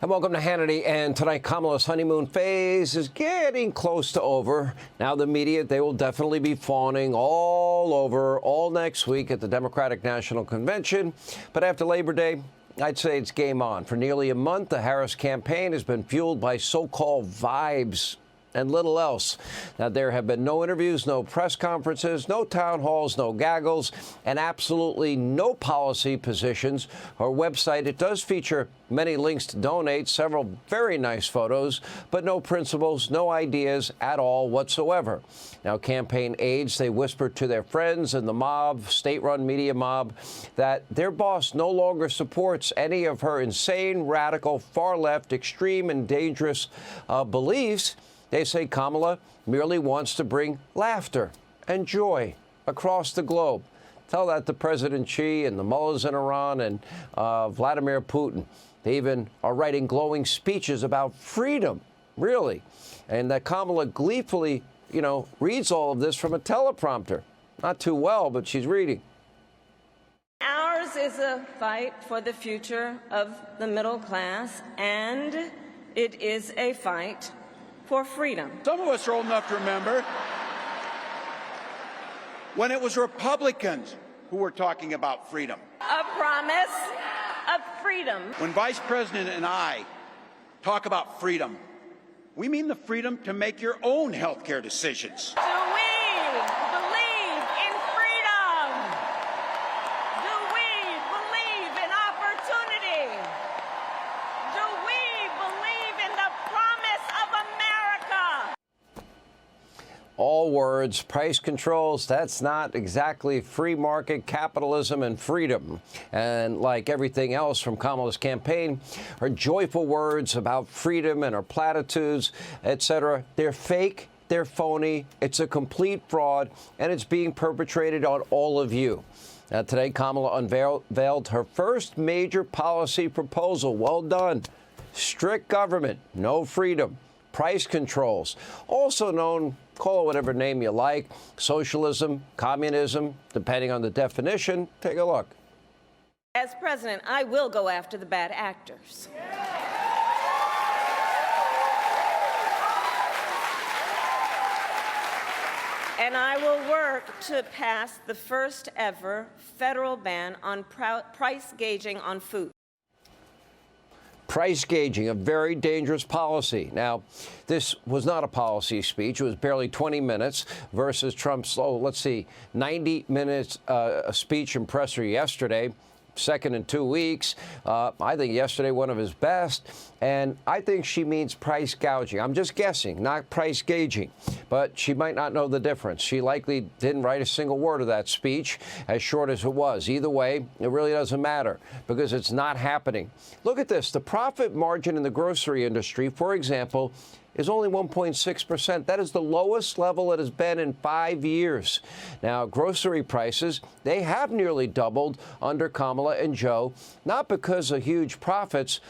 And welcome to Hannity. And tonight, Kamala's honeymoon phase is getting close to over. Now, the media, they will definitely be fawning all over all next week at the Democratic National Convention. But after Labor Day, I'd say it's game on. For nearly a month, the Harris campaign has been fueled by so-called vibes and little else. Now, there have been no interviews, no press conferences, no town halls, no gaggles, and absolutely no policy positions. Her website, it does feature many links to donate, several very nice photos, but no principles, no ideas at all whatsoever. Now, campaign aides, they whispered to their friends and the mob, state-run media mob, that their boss no longer supports any of her insane, radical, far-left, extreme, and dangerous beliefs. They say Kamala merely wants to bring laughter and joy across the globe. Tell that to President Xi and the mullahs in Iran and Vladimir Putin. They even are writing glowing speeches about freedom, really. And that Kamala gleefully, reads all of this from a teleprompter. Not too well, but she's reading. Ours is a fight for the future of the middle class, and it is a fight for freedom. Some of us are old enough to remember when it was Republicans who were talking about freedom. A promise of freedom. When Vice President and I talk about freedom, we mean the freedom to make your own health care decisions. Do we believe in freedom? Do we believe in opportunity? Do we believe in the promise of America? All words, price controls, that's not exactly free market capitalism and freedom. And like everything else from Kamala's campaign, her joyful words about freedom and her platitudes, etc., they're fake, they're phony, it's a complete fraud, and it's being perpetrated on all of you. Now, today, Kamala unveiled her first major policy proposal. Well done. Strict government, no freedom. Price controls, also known, call it whatever name you like, socialism, communism, depending on the definition. Take a look. As president, I will go after the bad actors. And I will work to pass the first ever federal ban on price gauging on food. Price gauging, a very dangerous policy. Now, this was not a policy speech. It was barely 20 minutes versus Trump's, 90 minutes speech and presser yesterday. Second in 2 weeks. I think yesterday one of his best. And I think she means price gouging. I'm just guessing, not price gauging. But she might not know the difference. She likely didn't write a single word of that speech, as short as it was. Either way, it really doesn't matter because it's not happening. Look at this. The profit margin in the grocery industry, for example, is only 1.6%. That is the lowest level it has been in 5 years. Now, grocery prices, they have nearly doubled under Kamala and Joe, not because of huge profits,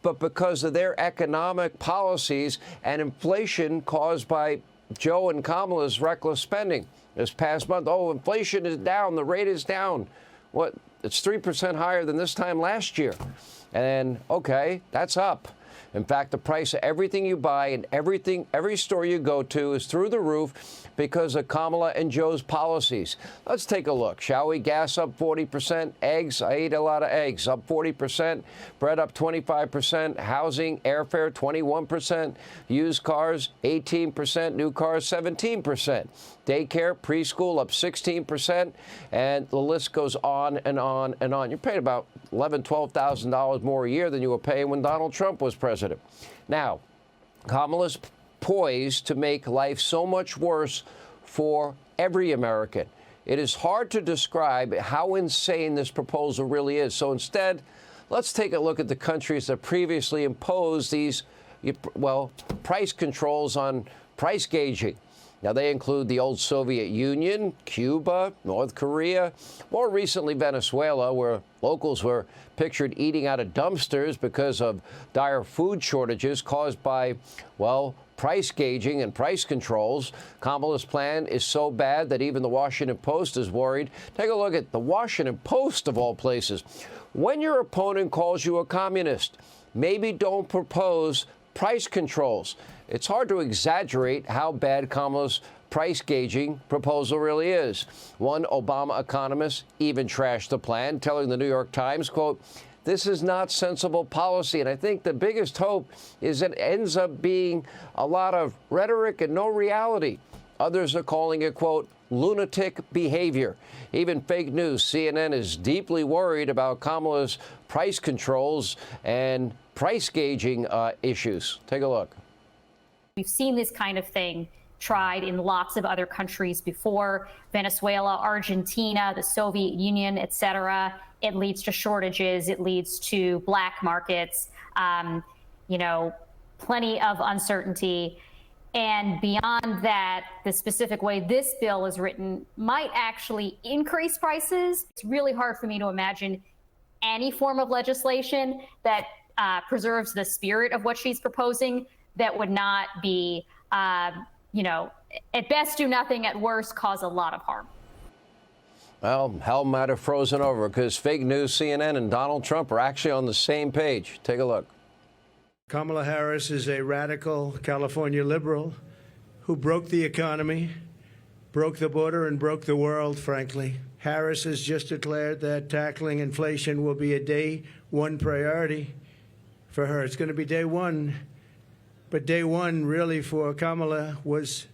but because of their economic policies and inflation caused by Joe and Kamala's reckless spending. This past month, inflation is down, the rate is down. What? It's 3% higher than this time last year. And, okay, that's up. In fact, the price of everything you buy and every store you go to is through the roof because of Kamala and Joe's policies. Let's take a look, shall we? Gas up 40%, eggs, I eat a lot of eggs, up 40%, bread up 25%, housing, airfare 21%, used cars 18%, new cars 17%. Daycare, preschool up 16%, and the list goes on and on and on. You're paying about $11,000, $12,000 more a year than you were paying when Donald Trump was president. Now, Kamala's poised to make life so much worse for every American. It is hard to describe how insane this proposal really is. So instead, let's take a look at the countries that previously imposed these, price controls on price gauging. Now, they include the old Soviet Union, Cuba, North Korea, more recently Venezuela, where locals were pictured eating out of dumpsters because of dire food shortages caused by, price gauging and price controls. Kamala's plan is so bad that even the Washington Post is worried. Take a look at the Washington Post, of all places. When your opponent calls you a communist, maybe don't propose price controls. It's hard to exaggerate how bad Kamala's price gauging proposal really is. One Obama economist even trashed the plan, telling the New York Times, quote, "This is not sensible policy." And I think the biggest hope is it ends up being a lot of rhetoric and no reality. Others are calling it, quote, lunatic behavior. Even fake news. CNN is deeply worried about Kamala's price controls and price gauging issues. Take a look. We've seen this kind of thing tried in lots of other countries before: Venezuela, Argentina, the Soviet Union, et cetera. It leads to shortages. It leads to black markets, plenty of uncertainty. And beyond that, the specific way this bill is written might actually increase prices. It's really hard for me to imagine any form of legislation that preserves the spirit of what she's proposing that would not be, at best do nothing, at worst cause a lot of harm. Well, hell might have frozen over because fake news, CNN, and Donald Trump are actually on the same page. Take a look. Kamala Harris is a radical California liberal who broke the economy, broke the border, and broke the world, frankly. Harris has just declared that tackling inflation will be a day one priority for her. It's going to be day one. But day one, really, for Kamala was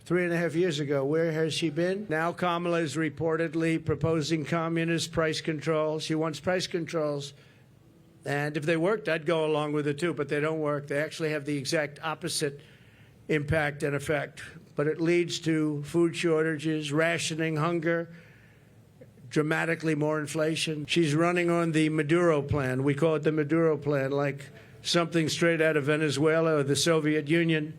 3.5 years ago. Where has she been? Now Kamala is reportedly proposing communist price controls. She wants price controls. And if they worked, I'd go along with it, too. But they don't work. They actually have the exact opposite impact and effect. But it leads to food shortages, rationing, hunger, dramatically more inflation. She's running on the Maduro plan. We call it the Maduro plan, like something straight out of Venezuela or the Soviet Union.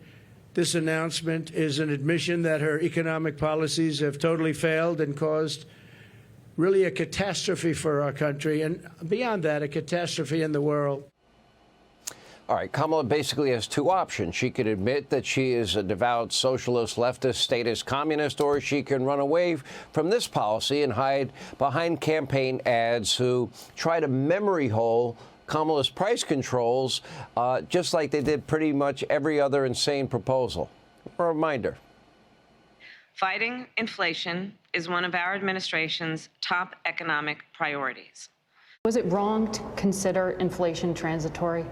This announcement is an admission that her economic policies have totally failed and caused really a catastrophe for our country, and beyond that, a catastrophe in the world. All right, Kamala basically has two options. She could admit that she is a devout socialist, leftist, statist communist, or she can run away from this policy and hide behind campaign ads who try to memory hole Kamala's price controls, just like they did pretty much every other insane proposal. A reminder. Fighting inflation is one of our administration's top economic priorities. Was it wrong to consider inflation transitory?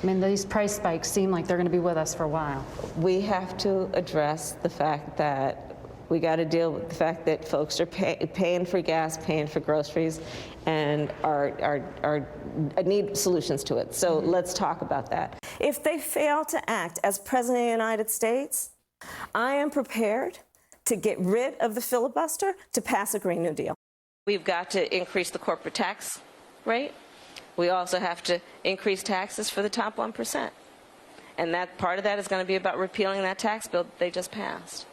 I mean, these price spikes seem like they're going to be with us for a while. We have to address the fact that we got to deal with the fact that folks are paying for gas, paying for groceries, and need solutions to it. So let's talk about that. If they fail to act as President of the United States, I am prepared to get rid of the filibuster to pass a Green New Deal. We've got to increase the corporate tax rate. We also have to increase taxes for the top 1%. And that part of that is going to be about repealing that tax bill that they just passed.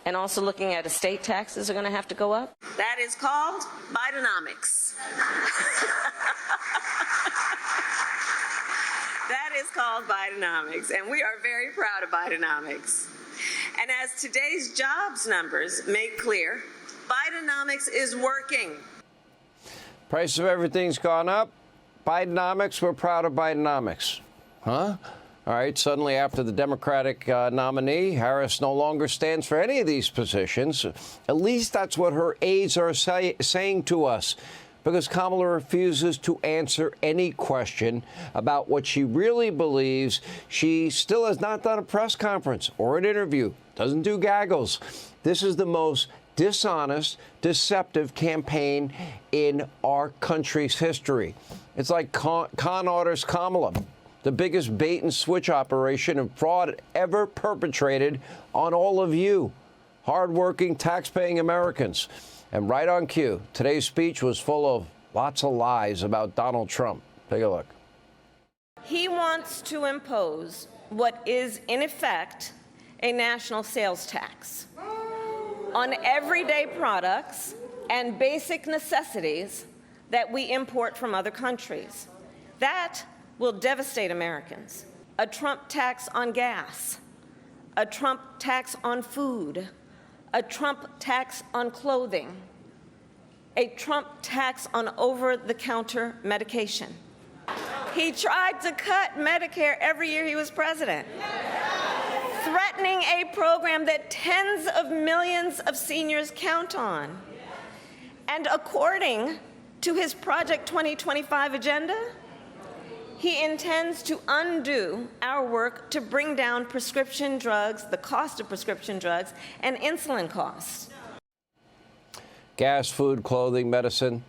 And also looking at estate taxes are going to have to go up. That is called Bidenomics. That is called Bidenomics, and we are very proud of Bidenomics. And as today's jobs numbers make clear, Bidenomics is working. Price of everything's gone up. Bidenomics, we're proud of Bidenomics. Huh? All right, suddenly after the Democratic nominee, Harris no longer stands for any of these positions. At least that's what her aides are saying to us, because Kamala refuses to answer any question about what she really believes. She still has not done a press conference or an interview, doesn't do gaggles. This is the most dishonest, deceptive campaign in our country's history. It's like Con Artist Kamala, the biggest bait and switch operation and fraud ever perpetrated on all of you, hardworking, tax-paying Americans. And right on cue, today's speech was full of lots of lies about Donald Trump. Take a look. He wants to impose what is, in effect, a national sales tax on everyday products and basic necessities that we import from other countries. That will devastate Americans. A Trump tax on gas, a Trump tax on food, a Trump tax on clothing, a Trump tax on over-the-counter medication. He tried to cut Medicare every year he was president, threatening a program that tens of millions of seniors count on. And according to his Project 2025 agenda, he intends to undo our work to bring down prescription drugs, the cost of prescription drugs, and insulin costs. Gas, food, clothing, medicine,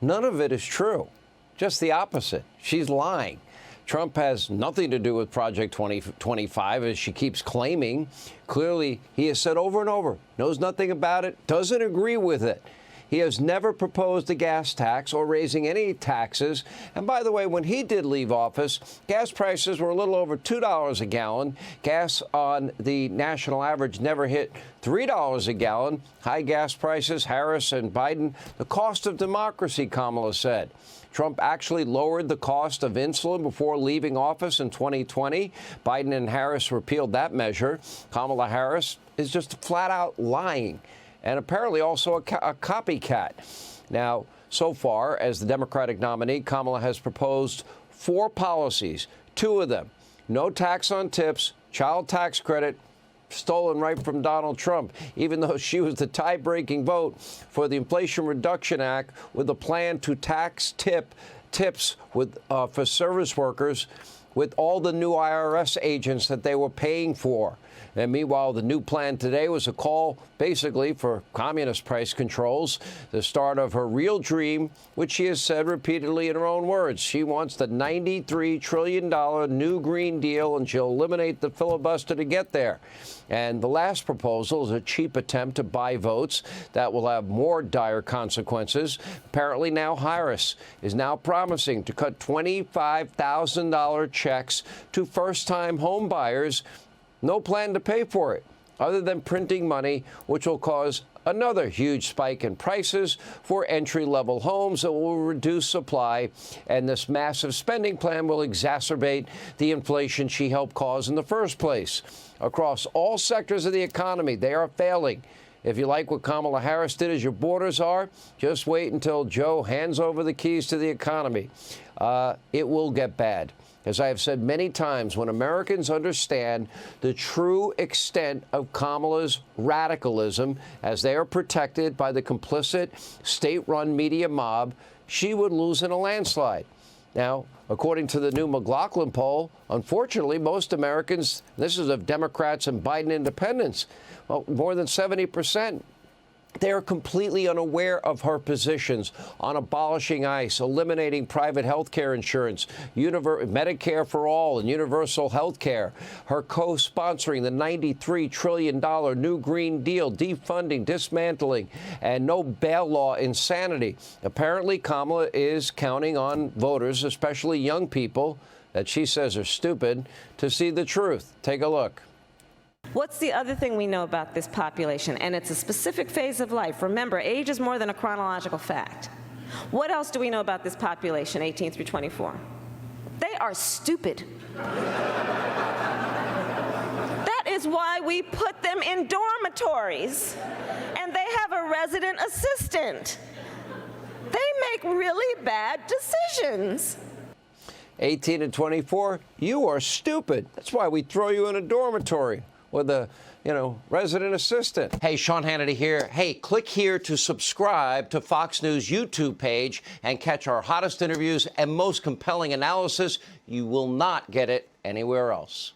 none of it is true. Just the opposite. She's lying. Trump has nothing to do with Project 2025, as she keeps claiming. Clearly, he has said over and over, knows nothing about it, doesn't agree with it. He has never proposed a gas tax or raising any taxes. And by the way, when he did leave office, gas prices were a little over $2 a gallon. Gas on the national average never hit $3 a gallon. High gas prices, Harris and Biden, the cost of democracy, Kamala said. Trump actually lowered the cost of insulin before leaving office in 2020. Biden and Harris repealed that measure. Kamala Harris is just flat out lying, and apparently also a copycat. Now, so far, as the Democratic nominee, Kamala has proposed 4 policies. 2 of them, no tax on tips, child tax credit, stolen right from Donald Trump, even though she was the tie-breaking vote for the Inflation Reduction Act with a plan to tax tips for service workers with all the new IRS agents that they were paying for. And meanwhile, the new plan today was a call basically for communist price controls, the start of her real dream, which she has said repeatedly in her own words. She wants the $93 trillion new Green Deal, and she'll eliminate the filibuster to get there. And the last proposal is a cheap attempt to buy votes that will have more dire consequences. Apparently now Harris is now promising to cut $25,000 checks to first-time home buyers. No plan to pay for it, other than printing money, which will cause another huge spike in prices for entry-level homes that will reduce supply. And this massive spending plan will exacerbate the inflation she helped cause in the first place. Across all sectors of the economy, they are failing. If you like what Kamala Harris did as your borders are, just wait until Joe hands over the keys to the economy. It will get bad. As I have said many times, when Americans understand the true extent of Kamala's radicalism, as they are protected by the complicit state-run media mob, she would lose in a landslide. Now, according to the new McLaughlin poll, unfortunately, most Americans, this is of Democrats and Biden independents, well, more than 70%. They are completely unaware of her positions on abolishing ICE, eliminating private health care insurance, Medicare for all, and universal health care, her co-sponsoring the $93 trillion new Green Deal, defunding, dismantling, and no bail law insanity. Apparently, Kamala is counting on voters, especially young people, that she says are stupid, to see the truth. Take a look. What's the other thing we know about this population? And it's a specific phase of life. Remember, age is more than a chronological fact. What else do we know about this population, 18 through 24? They are stupid. That is why we put them in dormitories, and they have a resident assistant. They make really bad decisions. 18 and 24, you are stupid. That's why we throw you in a dormitory with a, resident assistant. Hey, Sean Hannity here. Hey, click here to subscribe to Fox News YouTube page and catch our hottest interviews and most compelling analysis. You will not get it anywhere else.